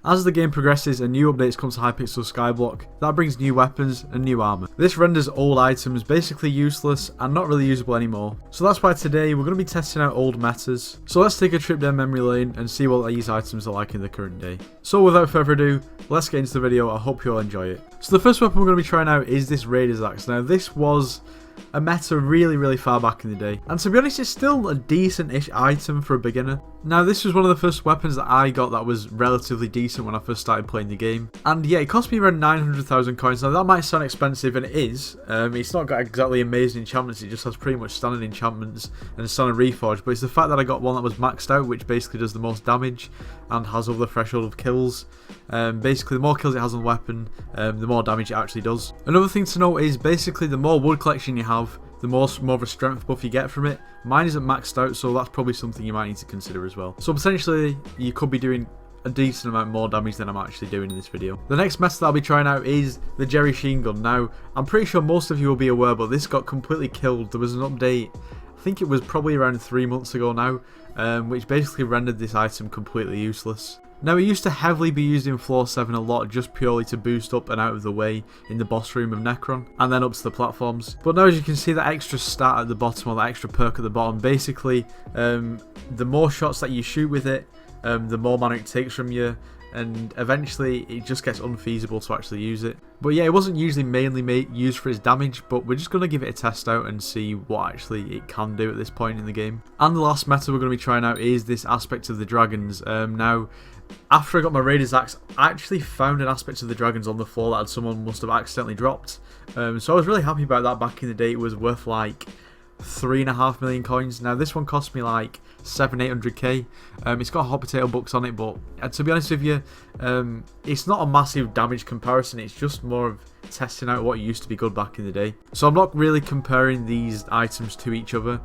As the game progresses and new updates come to Hypixel skyblock, that brings new weapons and new armor. This renders old items basically useless and not really usable anymore. So that's why today we're going to be testing out old metas. So let's take a trip down memory lane and see what these items are like in the current day. So without further ado, let's get into the video. I hope you'll enjoy it. So the first weapon we're going to be trying out is this Raider's Axe. Now this was a meta really far back in the day, and to be honest it's still a decent-ish item for a beginner. Now this was one of the first weapons that I got that was relatively decent when I first started playing the game, and yeah, it cost me around 900,000 coins. Now that might sound expensive, and it is. It's not got exactly amazing enchantments, it just has pretty much standard enchantments and standard reforge, but it's the fact that I got one that was maxed out, which basically does the most damage and has over the threshold of kills. Basically the more kills it has on the weapon, the more damage it actually does. Another thing to note is basically the more wood collection you have, the more of a strength buff you get from it. Mine isn't maxed out, so that's probably something you might need to consider as well. So potentially you could be doing a decent amount more damage than I'm actually doing in this video. The next method that I'll be trying out is the jerry-chine gun. Now I'm pretty sure most of you will be aware, but this got completely killed. There was an update, I think it was probably around 3 months ago now, which basically rendered this item completely useless. Now it used to heavily be used in floor 7 a lot, just purely to boost up and out of the way in the boss room of Necron and then up to the platforms. But now as you can see, that extra stat at the bottom, or that extra perk at the bottom, basically the more shots that you shoot with it, the more mana it takes from you, and eventually it just gets unfeasible to actually use it. But yeah, it wasn't usually mainly used for its damage, but we're just going to give it a test out and see what actually it can do at this point in the game. And the last meta we're going to be trying out is this aspect of the dragons. Now after I got my Raider's Axe, I actually found an aspect of the dragons on the floor that someone must have accidentally dropped. So I was really happy about that. Back in the day it was worth like 3.5 million coins. Now this one cost me like 700-800k. It's got hot potato bucks on it, but to be honest with you, it's not a massive damage comparison. It's just more of testing out what used to be good back in the day. So I'm not really comparing these items to each other.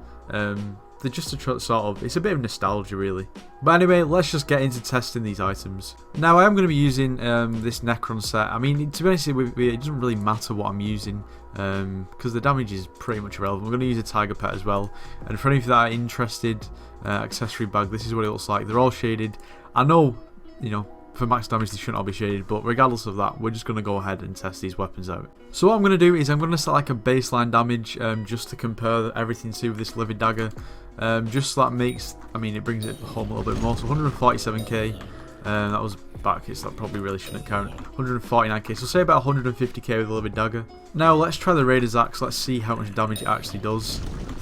They're just a sort of, it's a bit of nostalgia really. But anyway, let's just get into testing these items. Now I am going to be using this Necron set. I mean, to be honest, it doesn't really matter what I'm using, because the damage is pretty much irrelevant. We're going to use a tiger pet as well. And for any of you that are interested, accessory bag, this is what it looks like. They're all shaded. I know, you know, for max damage they shouldn't all be shaded, but regardless of that, we're just going to go ahead and test these weapons out. So what I'm going to do is I'm going to set like a baseline damage, just to compare everything to this livid dagger. Just so that makes, I mean, it brings it home a little bit more. So 147k, that was back, so that probably really shouldn't count. 149k, so say about 150k with a livid dagger. Now let's try the Raider's Axe. Let's see how much damage it actually does.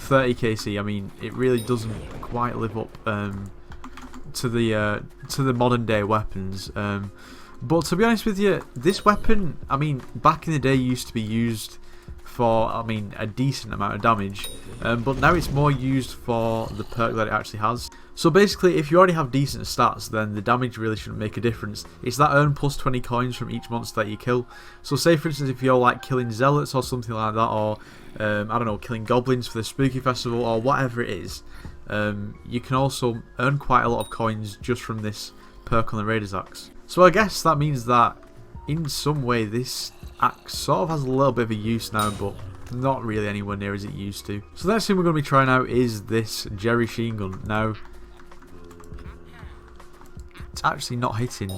30kc. I mean, it really doesn't quite live up to the modern day weapons. But to be honest with you, this weapon, I mean, back in the day used to be used for, I mean, a decent amount of damage, but now it's more used for the perk that it actually has. So basically, if you already have decent stats, then the damage really shouldn't make a difference. It's that earn plus 20 coins from each monster that you kill. So say for instance, if you're like killing zealots or something like that, or I don't know, killing goblins for the spooky festival or whatever it is, you can also earn quite a lot of coins just from this perk on the Raider's Axe. So I guess that means that in some way this axe sort of has a little bit of a use now, but not really anywhere near as it used to. So the next thing we're going to be trying out is this jerry-chine gun. Now it's actually not hitting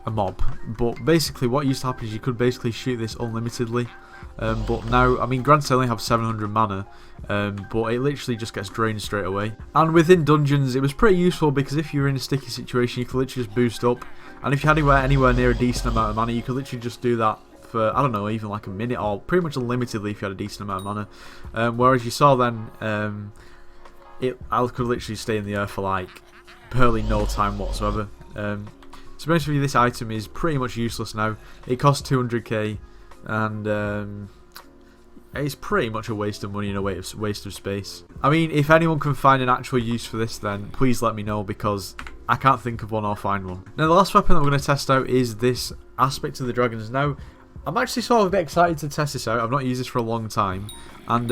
a mob, but basically what used to happen is you could basically shoot this unlimitedly, but now, I mean, granted I only have 700 mana, but it literally just gets drained straight away. And within dungeons it was pretty useful, because if you're in a sticky situation you could literally just boost up, and if you had anywhere near a decent amount of mana you could literally just do that for, I don't know, even like a minute, or pretty much unlimitedly if you had a decent amount of mana. Whereas you saw then, I could literally stay in the air for like barely no time whatsoever. To be honest with you, this item is pretty much useless now. It costs 200k, and it's pretty much a waste of money and a waste of space. I mean, if anyone can find an actual use for this, then please let me know, because I can't think of one or find one. Now the last weapon that we're going to test out is this aspect of the dragons. Now I'm actually sort of a bit excited to test this out. I've not used this for a long time, and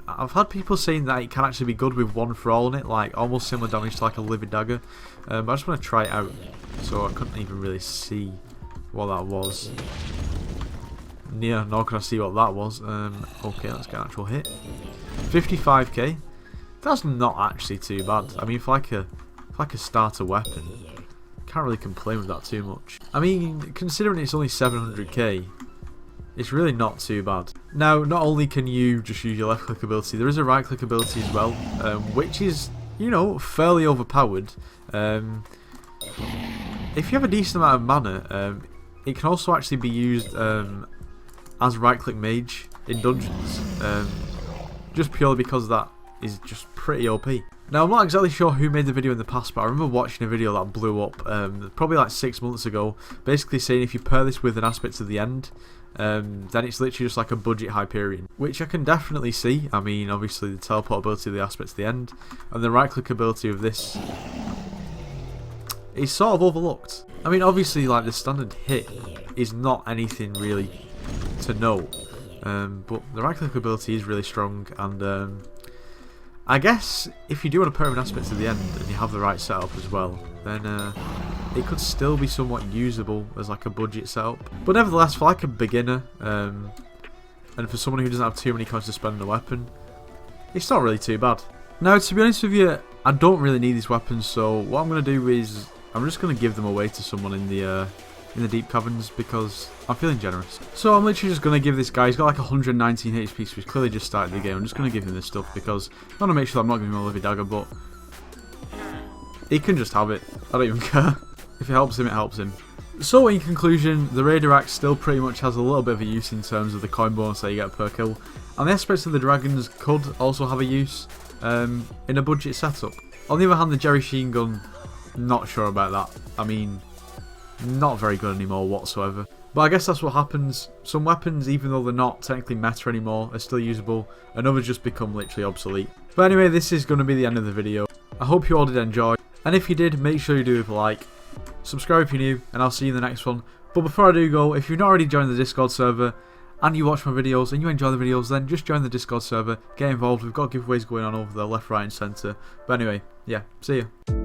I've had people saying that it can actually be good with one for all in it, like almost similar damage to like a livid dagger. But I just want to try it out, so I couldn't even really see what that was. Yeah, nor can I see what that was. Okay, let's get an actual hit. 55k. That's not actually too bad. I mean, for like a starter weapon, can't really complain with that too much. I mean, considering it's only 700k, it's really not too bad. Now, not only can you just use your left click ability, there is a right click ability as well, which is, you know, fairly overpowered. If you have a decent amount of mana, it can also actually be used as right click mage in dungeons, just purely because that is just pretty OP. Now, I'm not exactly sure who made the video in the past, but I remember watching a video that blew up probably like 6 months ago, basically saying if you pair this with an aspect to the end, then it's literally just like a budget Hyperion, which I can definitely see. I mean, obviously the teleport ability of the aspect to the end, and the right click ability of this is sort of overlooked. I mean, obviously, like, the standard hit is not anything really to note, but the right click ability is really strong, and I guess if you do want to put an aspect to the end and you have the right setup as well, then it could still be somewhat usable as like a budget setup. But nevertheless, for like a beginner, and for someone who doesn't have too many coins to spend on a weapon, it's not really too bad. Now, to be honest with you, I don't really need these weapons, so what I'm going to do is I'm just going to give them away to someone in the deep caverns because I'm feeling generous. So I'm literally just going to give this guy, he's got like 119 HP, so he's clearly just started the game. I'm just going to give him this stuff because I want to make sure that I'm not giving him a Livy Dagger, but he can just have it. I don't even care. If it helps him, it helps him. So in conclusion, the Raider Axe still pretty much has a little bit of a use in terms of the coin bonus that you get per kill, and the aspects of the dragons could also have a use in a budget setup. On the other hand, the jerry-chine gun, not sure about that. I mean, not very good anymore whatsoever. But I guess that's what happens. Some weapons, even though they're not technically meta anymore, are still usable, and others just become literally obsolete. But anyway, this is going to be the end of the video. I hope you all did enjoy, and if you did, make sure you do leave a like, subscribe if you're new, and I'll see you in the next one. But before I do go, if you've not already joined the Discord server, and you watch my videos and you enjoy the videos, then just join the Discord server, get involved. We've got giveaways going on over there, left, right and centre. But anyway, yeah, see ya.